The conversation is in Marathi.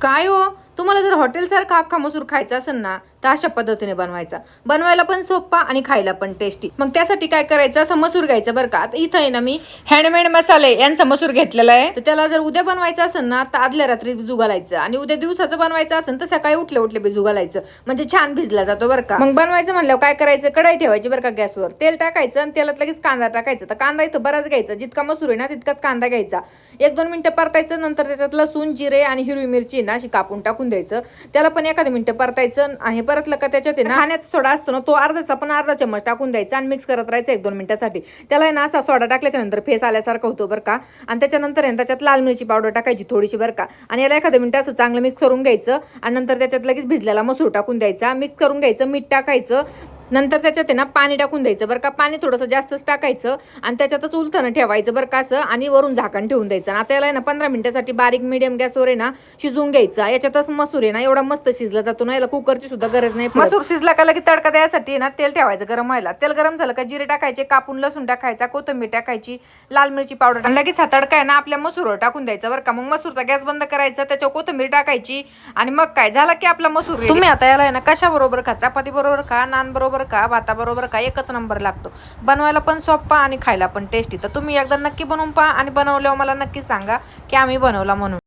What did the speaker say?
काय हो, तुम्हाला जर हॉटेलसारखा अख्खा मसूर खायचा असेल ना तर अशा पद्धतीने बनवायचा. बनवायला पण सोपा आणि खायला पण टेस्टी. मग त्यासाठी काय करायचं, असं मसूर घ्यायचं बरं का. आता इथं आहे ना मी हँडमेड मसाले यांचा मसूर घेतलेला आहे. तर त्याला जर उद्या बनवायचं असेल ना तर आदल्या रात्री भिजू घालायचं, आणि उद्या दिवसाचं बनवायचं असेल तर सकाळी उठले उठले भिजू घालायचं, म्हणजे छान भिजला जातो बरं का. मग बनवायचं म्हणल्यावर काय करायचं, कढाई ठेवायची बरं का गॅसवर, तेल टाकायचं आणि तेलात लगेच कांदा टाकायचा. तर कांदा इथं बराच घ्यायचा, जितका मसूर आहे ना तितकाच कांदा घ्यायचा. 1-2 मिनिटं परतायचं, नंतर त्याच्यात लसूण, जिरे आणि हिरवी मिरची ना अशी कापून टाकून द्यायचं. त्याला पण एखादी मिनिटं परतायचं, आणि परतलं का त्याच्यात आहे ना खाण्याचा सोडा असतो ना, तो अर्धा चम्मच टाकून द्यायचा आणि मिक्स करत राहायचं 1-2 मिनिटासाठी. त्याला आहे ना असा सोडा टाकल्याच्या नंतर फेस आल्यासारखं होतो बरं का. आणि त्याच्यानंतर आहे त्याच्यात लाल मिरची पावडर टाकायची थोडीशी बरं का, आणि याला एखादं मिनिट असं चांगलं मिक्स करून घ्यायचं. आणि नंतर त्याच्यात लगेच भिजलेला मसूर टाकून द्यायचा, मिक्स करून घ्यायचं, मीठ टाकायचं. नंतर त्याच्यात आहे ना पाणी टाकून द्यायचं बरं का. पाणी थोडंसं जास्तच टाकायचं आणि त्याच्यातच उलथानं ठेवायचं बरं का असं, आणि वरून झाकण ठेवून द्यायचं. आणि आता याला आहे ना 15 मिनिटासाठी बारीक मीडियम गॅसवर आहे ना शिजवून घ्यायचं. याच्यातच मसूर आहे ना एवढा मस्त शिजला जातो ना, याला कुकरची सुद्धा गरज नाही. मसूर शिजला का लगेच तडका द्यायसाठी ना तेल ठेवायचं गरम व्हायला. तेल गरम झालं का जिरे टाकायचे, कापून लसूण टाकायचा, कोथिंबीर टाकायची, लाल मिरची पावडर, आणि लगेच हा तडका आहे ना आपल्या मसूरवर टाकून द्यायचा बरं का. मग मसूरचा गॅस बंद करायचा, त्याच्यावर कोथिंबीर टाकायची, आणि मग काय झालं की आपला मसूर. तुम्ही आता याला आहे ना कशा बरोबर खा, चपाती बरोबर खा, नान बरोबर खा, भाता बरोबर का, एकच नंबर लागतो. बनवायला पण सोपा आणि खायला पण टेस्टी. तर तुम्ही एकदा नक्की बनवून पहा, आणि बनवल्यावर मला नक्की सांगा की आम्ही बनवला म्हणून.